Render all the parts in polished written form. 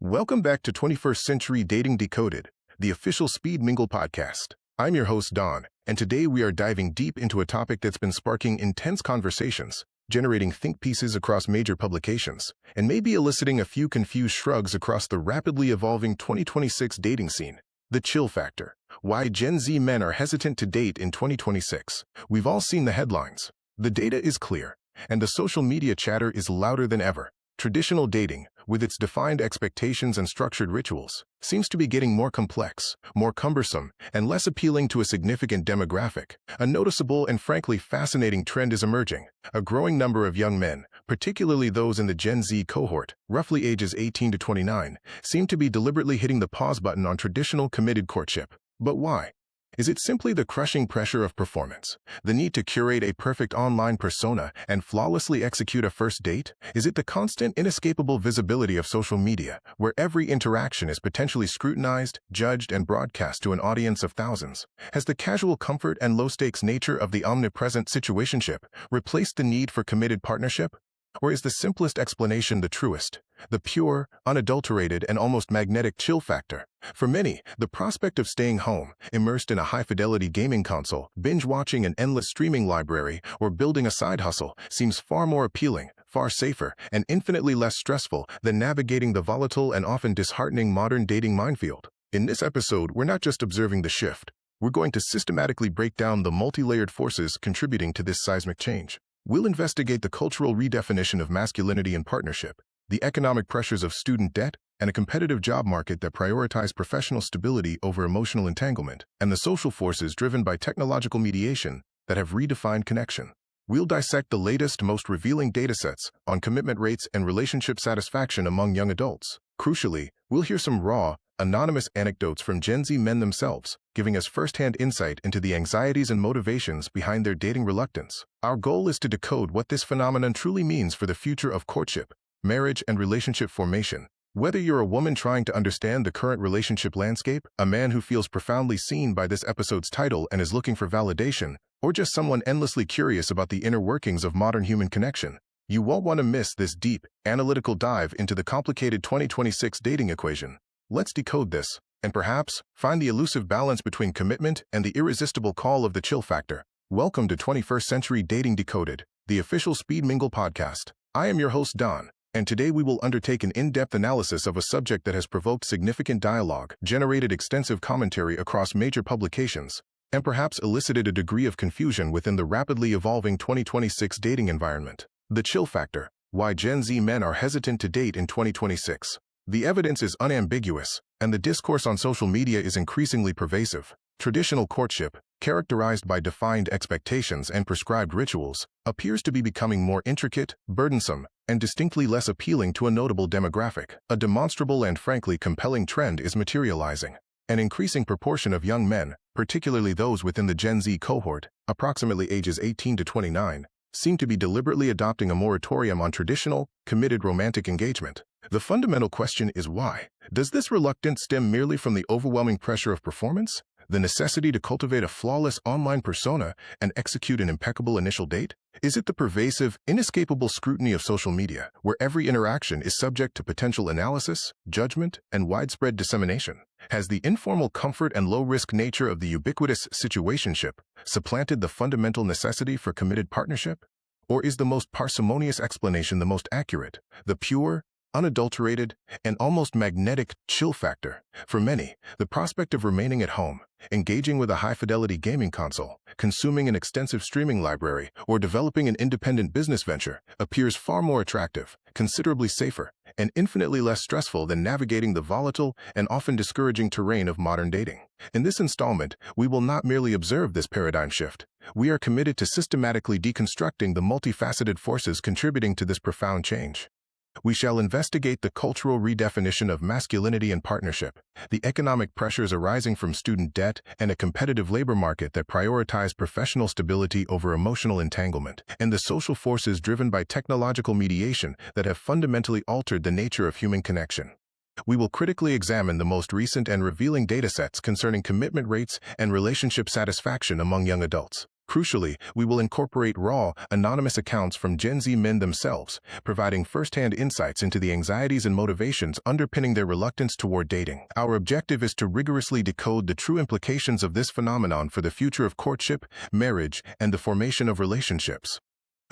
Welcome back to 21st Century Dating Decoded, the official Speed Mingle podcast. I'm your host, Don, and today we are diving deep into a topic that's been sparking intense conversations, generating think pieces across major publications, and maybe eliciting a few confused shrugs across the rapidly evolving 2026 dating scene. The chill factor. Why Gen Z men are hesitant to date in 2026. We've all seen the headlines. The data is clear, and the social media chatter is louder than ever. Traditional dating, with its defined expectations and structured rituals, seems to be getting more complex, more cumbersome, and less appealing to a significant demographic. A noticeable and frankly fascinating trend is emerging. A growing number of young men, particularly those in the Gen Z cohort, roughly ages 18 to 29, seem to be deliberately hitting the pause button on traditional committed courtship. But why? Is it simply the crushing pressure of performance, the need to curate a perfect online persona and flawlessly execute a first date? Is it the constant, inescapable visibility of social media, where every interaction is potentially scrutinized, judged, and broadcast to an audience of thousands? Has the casual comfort and low-stakes nature of the omnipresent situationship replaced the need for committed partnership? Or is the simplest explanation the truest, the pure, unadulterated, and almost magnetic chill factor? For many, the prospect of staying home, immersed in a high-fidelity gaming console, binge-watching an endless streaming library, or building a side hustle seems far more appealing, far safer, and infinitely less stressful than navigating the volatile and often disheartening modern dating minefield. In this episode, we're not just observing the shift. We're going to systematically break down the multi-layered forces contributing to this seismic change. We'll investigate the cultural redefinition of masculinity in partnership, the economic pressures of student debt, and a competitive job market that prioritize professional stability over emotional entanglement, and the social forces driven by technological mediation that have redefined connection. We'll dissect the latest, most revealing datasets on commitment rates and relationship satisfaction among young adults. Crucially, we'll hear some raw, anonymous anecdotes from Gen Z men themselves, giving us first-hand insight into the anxieties and motivations behind their dating reluctance. Our goal is to decode what this phenomenon truly means for the future of courtship, marriage, and relationship formation. Whether you're a woman trying to understand the current relationship landscape, a man who feels profoundly seen by this episode's title and is looking for validation, or just someone endlessly curious about the inner workings of modern human connection, you won't want to miss this deep, analytical dive into the complicated 2026 dating equation. Let's decode this, and perhaps find the elusive balance between commitment and the irresistible call of the chill factor. Welcome to 21st Century Dating Decoded, the official Speed Mingle podcast. I am your host, Don, and today we will undertake an in-depth analysis of a subject that has provoked significant dialogue, generated extensive commentary across major publications, and perhaps elicited a degree of confusion within the rapidly evolving 2026 dating environment. The chill factor. Why Gen Z men are hesitant to date in 2026. The evidence is unambiguous, and the discourse on social media is increasingly pervasive. Traditional courtship, characterized by defined expectations and prescribed rituals, appears to be becoming more intricate, burdensome, and distinctly less appealing to a notable demographic. A demonstrable and frankly compelling trend is materializing. An increasing proportion of young men, particularly those within the Gen Z cohort, approximately ages 18 to 29, seem to be deliberately adopting a moratorium on traditional, committed romantic engagement. The fundamental question is why? Does this reluctance stem merely from the overwhelming pressure of performance, the necessity to cultivate a flawless online persona and execute an impeccable initial date? Is it the pervasive, inescapable scrutiny of social media, where every interaction is subject to potential analysis, judgment, and widespread dissemination? Has the informal comfort and low-risk nature of the ubiquitous situationship supplanted the fundamental necessity for committed partnership? Or is the most parsimonious explanation the most accurate, the pure, unadulterated, and almost magnetic chill factor? For many, the prospect of remaining at home, engaging with a high-fidelity gaming console, consuming an extensive streaming library, or developing an independent business venture appears far more attractive, considerably safer, and infinitely less stressful than navigating the volatile and often discouraging terrain of modern dating. In this installment, we will not merely observe this paradigm shift. We are committed to systematically deconstructing the multifaceted forces contributing to this profound change. We shall investigate the cultural redefinition of masculinity in partnership, the economic pressures arising from student debt and a competitive labor market that prioritize professional stability over emotional entanglement, and the social forces driven by technological mediation that have fundamentally altered the nature of human connection. We will critically examine the most recent and revealing datasets concerning commitment rates and relationship satisfaction among young adults. Crucially, we will incorporate raw, anonymous accounts from Gen Z men themselves, providing first-hand insights into the anxieties and motivations underpinning their reluctance toward dating. Our objective is to rigorously decode the true implications of this phenomenon for the future of courtship, marriage, and the formation of relationships.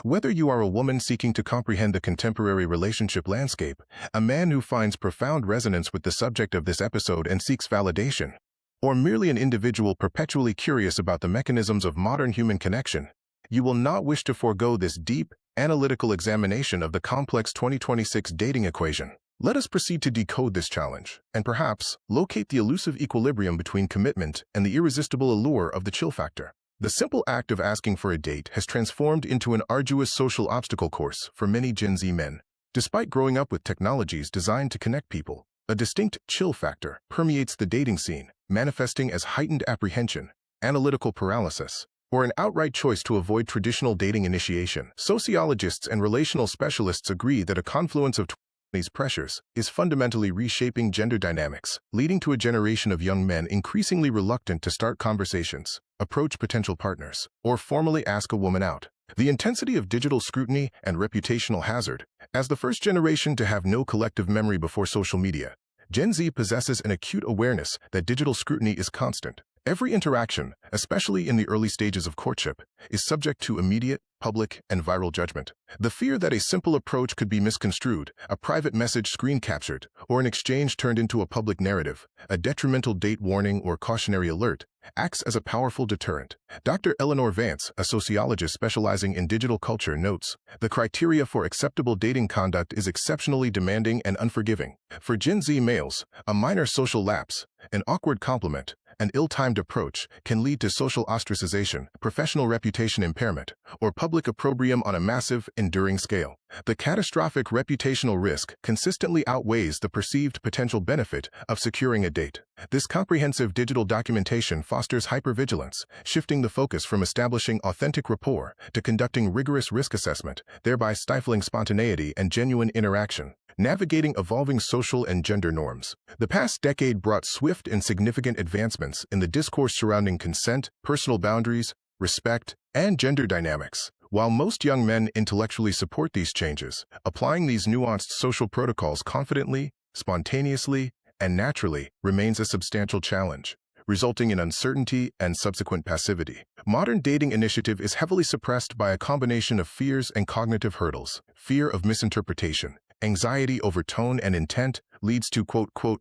Whether you are a woman seeking to comprehend the contemporary relationship landscape, a man who finds profound resonance with the subject of this episode and seeks validation, or merely an individual perpetually curious about the mechanisms of modern human connection, you will not wish to forego this deep, analytical examination of the complex 2026 dating equation. Let us proceed to decode this challenge, and perhaps locate the elusive equilibrium between commitment and the irresistible allure of the chill factor. The simple act of asking for a date has transformed into an arduous social obstacle course for many Gen Z men. Despite growing up with technologies designed to connect people, a distinct chill factor permeates the dating scene, manifesting as heightened apprehension, analytical paralysis, or an outright choice to avoid traditional dating initiation. Sociologists and relational specialists agree that a confluence of these pressures is fundamentally reshaping gender dynamics, leading to a generation of young men increasingly reluctant to start conversations, approach potential partners, or formally ask a woman out. The intensity of digital scrutiny and reputational hazard. As the first generation to have no collective memory before social media, Gen Z possesses an acute awareness that digital scrutiny is constant. Every interaction, especially in the early stages of courtship, is subject to immediate, public, and viral judgment. The fear that a simple approach could be misconstrued, a private message screen captured, or an exchange turned into a public narrative, a detrimental date warning or cautionary alert, acts as a powerful deterrent. Dr. Eleanor Vance, a sociologist specializing in digital culture, notes, the criteria for acceptable dating conduct is exceptionally demanding and unforgiving. For Gen Z males, a minor social lapse, an awkward compliment, an ill-timed approach can lead to social ostracization, professional reputation impairment, or public opprobrium on a massive, enduring scale. The catastrophic reputational risk consistently outweighs the perceived potential benefit of securing a date. This comprehensive digital documentation fosters hypervigilance, shifting the focus from establishing authentic rapport to conducting rigorous risk assessment, thereby stifling spontaneity and genuine interaction. Navigating evolving social and gender norms. The past decade brought swift and significant advancements in the discourse surrounding consent, personal boundaries, respect, and gender dynamics. While most young men intellectually support these changes, applying these nuanced social protocols confidently, spontaneously, and naturally remains a substantial challenge, resulting in uncertainty and subsequent passivity. Modern dating initiative is heavily suppressed by a combination of fears and cognitive hurdles. Fear of misinterpretation. Anxiety over tone and intent leads to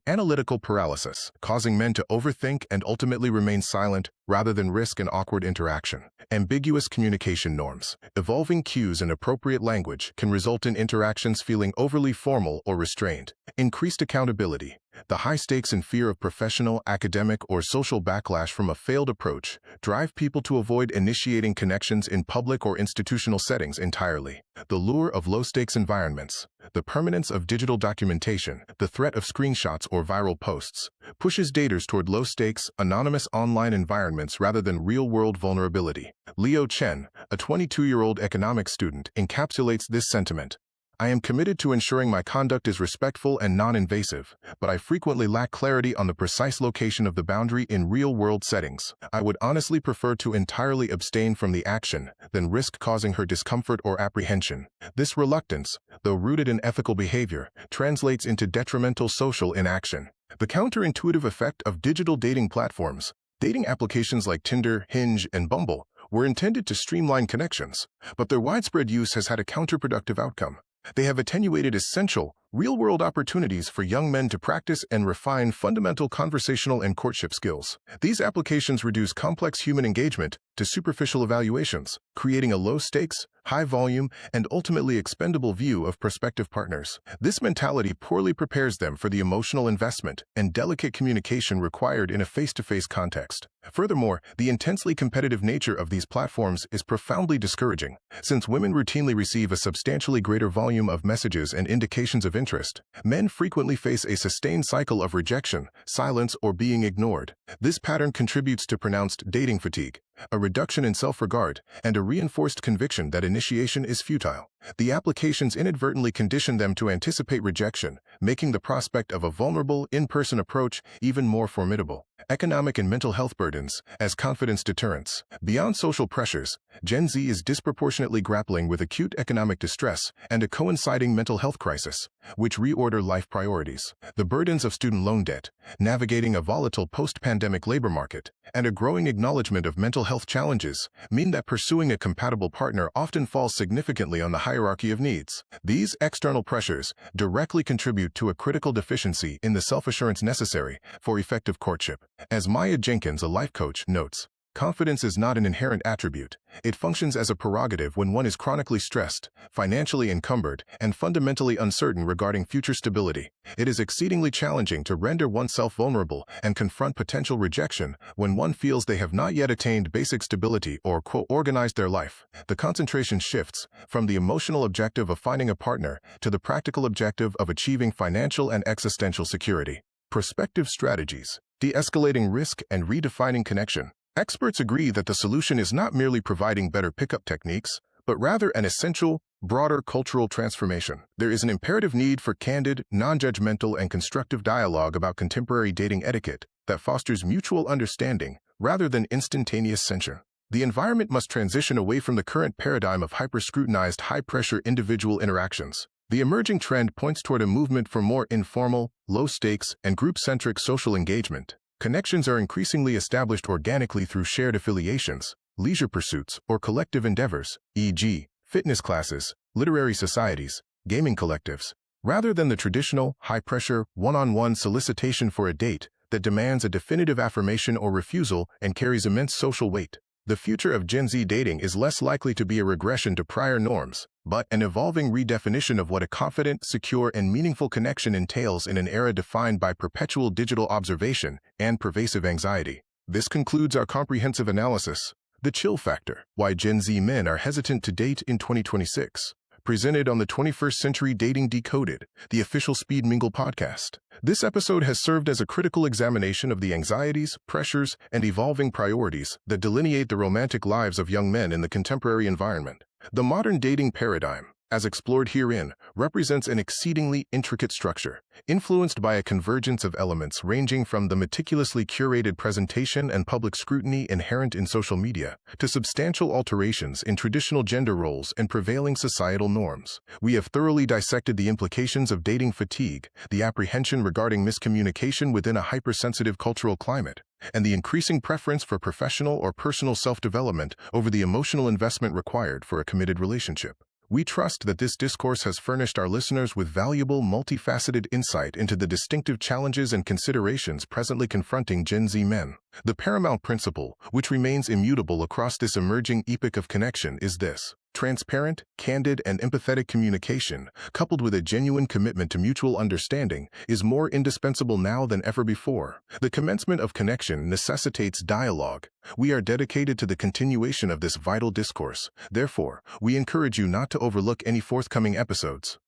analytical paralysis, causing men to overthink and ultimately remain silent rather than risk an awkward interaction. Ambiguous communication norms. Evolving cues and appropriate language can result in interactions feeling overly formal or restrained. Increased accountability. The high stakes and fear of professional, academic, or social backlash from a failed approach drive people to avoid initiating connections in public or institutional settings entirely. The lure of low-stakes environments. The permanence of digital documentation, the threat of screenshots or viral posts, pushes daters toward low-stakes, anonymous online environments rather than real-world vulnerability. Leo Chen, a 22-year-old economics student, encapsulates this sentiment. I am committed to ensuring my conduct is respectful and non-invasive, but I frequently lack clarity on the precise location of the boundary in real-world settings. I would honestly prefer to entirely abstain from the action than risk causing her discomfort or apprehension. This reluctance, though rooted in ethical behavior, translates into detrimental social inaction. The counterintuitive effect of digital dating platforms. Dating applications like Tinder, Hinge, and Bumble were intended to streamline connections, but their widespread use has had a counterproductive outcome. They have attenuated essential, real-world opportunities for young men to practice and refine fundamental conversational and courtship skills. These applications reduce complex human engagement to superficial evaluations, creating a low-stakes, high-volume, and ultimately expendable view of prospective partners. This mentality poorly prepares them for the emotional investment and delicate communication required in a face-to-face context. Furthermore, the intensely competitive nature of these platforms is profoundly discouraging. Since women routinely receive a substantially greater volume of messages and indications of interest, men frequently face a sustained cycle of rejection, silence, or being ignored. This pattern contributes to pronounced dating fatigue, a reduction in self-regard, and a reinforced conviction that initiation is futile. The applications inadvertently condition them to anticipate rejection, making the prospect of a vulnerable, in-person approach even more formidable. economic and mental health burdens as confidence deterrence. Beyond social pressures, Gen Z is disproportionately grappling with acute economic distress and a coinciding mental health crisis, which reorder life priorities. The burdens of student loan debt, navigating a volatile post-pandemic labor market, and a growing acknowledgement of mental health challenges mean that pursuing a compatible partner often falls significantly on the hierarchy of needs. These external pressures directly contribute to a critical deficiency in the self-assurance necessary for effective courtship. As Maya Jenkins, a life coach, notes, confidence is not an inherent attribute. It functions as a prerogative when one is chronically stressed, financially encumbered, and fundamentally uncertain regarding future stability. It is exceedingly challenging to render oneself vulnerable and confront potential rejection when one feels they have not yet attained basic stability or, quote, organized their life. The concentration shifts from the emotional objective of finding a partner to the practical objective of achieving financial and existential security. Prospective strategies, de-escalating risk, and redefining connection. Experts agree that the solution is not merely providing better pickup techniques, but rather an essential, broader cultural transformation. There is an imperative need for candid, non-judgmental, and constructive dialogue about contemporary dating etiquette that fosters mutual understanding rather than instantaneous censure. The environment must transition away from the current paradigm of hyper-scrutinized, high-pressure individual interactions. The emerging trend points toward a movement for more informal, low-stakes, and group-centric social engagement. Connections are increasingly established organically through shared affiliations, leisure pursuits, or collective endeavors, e.g., fitness classes, literary societies, gaming collectives, rather than the traditional, high-pressure, one-on-one solicitation for a date that demands a definitive affirmation or refusal and carries immense social weight. The future of Gen Z dating is less likely to be a regression to prior norms, but an evolving redefinition of what a confident, secure, and meaningful connection entails in an era defined by perpetual digital observation and pervasive anxiety. This concludes our comprehensive analysis. The chill factor: why Gen Z men are hesitant to date in 2026. Presented on the 21st Century Dating Decoded, the official Speed Mingle podcast. This episode has served as a critical examination of the anxieties, pressures, and evolving priorities that delineate the romantic lives of young men in the contemporary environment. The modern dating paradigm, as explored herein, represents an exceedingly intricate structure, influenced by a convergence of elements ranging from the meticulously curated presentation and public scrutiny inherent in social media, to substantial alterations in traditional gender roles and prevailing societal norms. We have thoroughly dissected the implications of dating fatigue, the apprehension regarding miscommunication within a hypersensitive cultural climate, and the increasing preference for professional or personal self-development over the emotional investment required for a committed relationship. We trust that this discourse has furnished our listeners with valuable, multifaceted insight into the distinctive challenges and considerations presently confronting Gen Z men. The paramount principle, which remains immutable across this emerging epoch of connection, is this: transparent, candid, and empathetic communication, coupled with a genuine commitment to mutual understanding, is more indispensable now than ever before. The commencement of connection necessitates dialogue. We are dedicated to the continuation of this vital discourse. Therefore, we encourage you not to overlook any forthcoming episodes.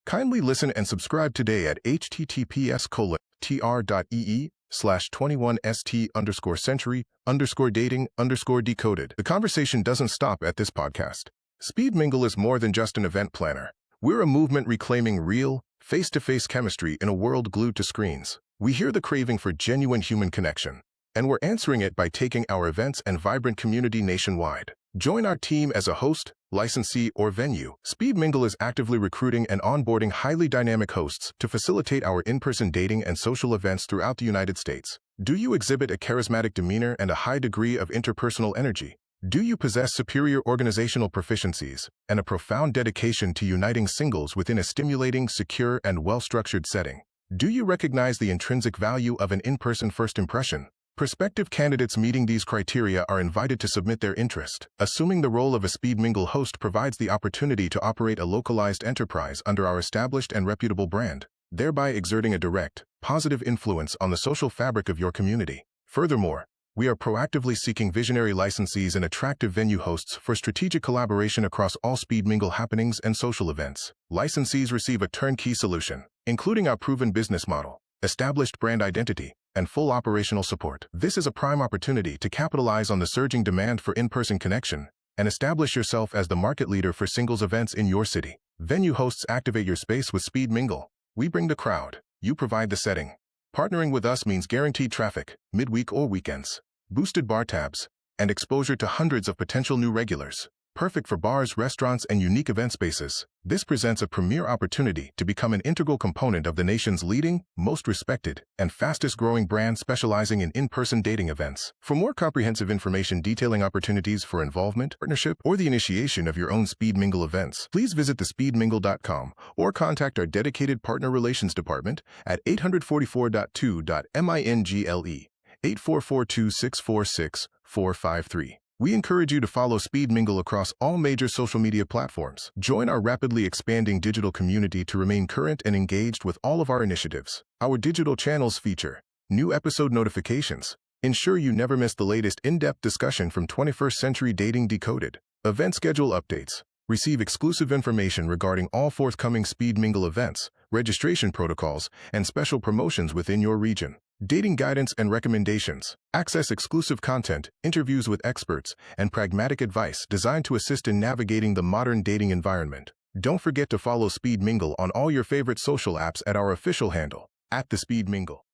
Kindly listen and subscribe today at https://t.ee/21st_century_dating_decoded. The conversation doesn't stop at this podcast. Speed Mingle is more than just an event planner. We're a movement reclaiming real, face-to-face chemistry in a world glued to screens. We hear the craving for genuine human connection, and we're answering it by taking our events and vibrant community nationwide. Join our team as a host, licensee, or venue. Speed Mingle is actively recruiting and onboarding highly dynamic hosts to facilitate our in-person dating and social events throughout the United States. Do you exhibit a charismatic demeanor and a high degree of interpersonal energy? Do you possess superior organizational proficiencies and a profound dedication to uniting singles within a stimulating, secure, and well-structured setting? Do you recognize the intrinsic value of an in-person first impression? Prospective candidates meeting these criteria are invited to submit their interest. Assuming the role of a Speed Mingle host provides the opportunity to operate a localized enterprise under our established and reputable brand, thereby exerting a direct, positive influence on the social fabric of your community. Furthermore, we are proactively seeking visionary licensees and attractive venue hosts for strategic collaboration across all Speed Mingle happenings and social events. Licensees receive a turnkey solution, including our proven business model, established brand identity, and full operational support. This is a prime opportunity to capitalize on the surging demand for in-person connection and establish yourself as the market leader for singles events in your city. Venue hosts activate your space with Speed Mingle. We bring the crowd. You provide the setting. Partnering with us means guaranteed traffic, midweek or weekends, boosted bar tabs, and exposure to hundreds of potential new regulars. Perfect for bars, restaurants, and unique event spaces, this presents a premier opportunity to become an integral component of the nation's leading, most respected, and fastest-growing brand specializing in in-person dating events. For more comprehensive information detailing opportunities for involvement, partnership, or the initiation of your own Speed Mingle events, please visit thespeedmingle.com or contact our dedicated partner relations department at 844.2.mingle 8442646-453. We encourage you to follow Speed Mingle across all major social media platforms. Join our rapidly expanding digital community to remain current and engaged with all of our initiatives. Our digital channels feature new episode notifications. Ensure you never miss the latest in-depth discussion from 21st Century Dating Decoded. Event schedule updates. Receive exclusive information regarding all forthcoming Speed Mingle events, registration protocols, and special promotions within your region. Dating guidance and recommendations. Access exclusive content, interviews with experts, and pragmatic advice designed to assist in navigating the modern dating environment. Don't forget to follow Speed Mingle on all your favorite social apps at our official handle, @TheSpeedMingle.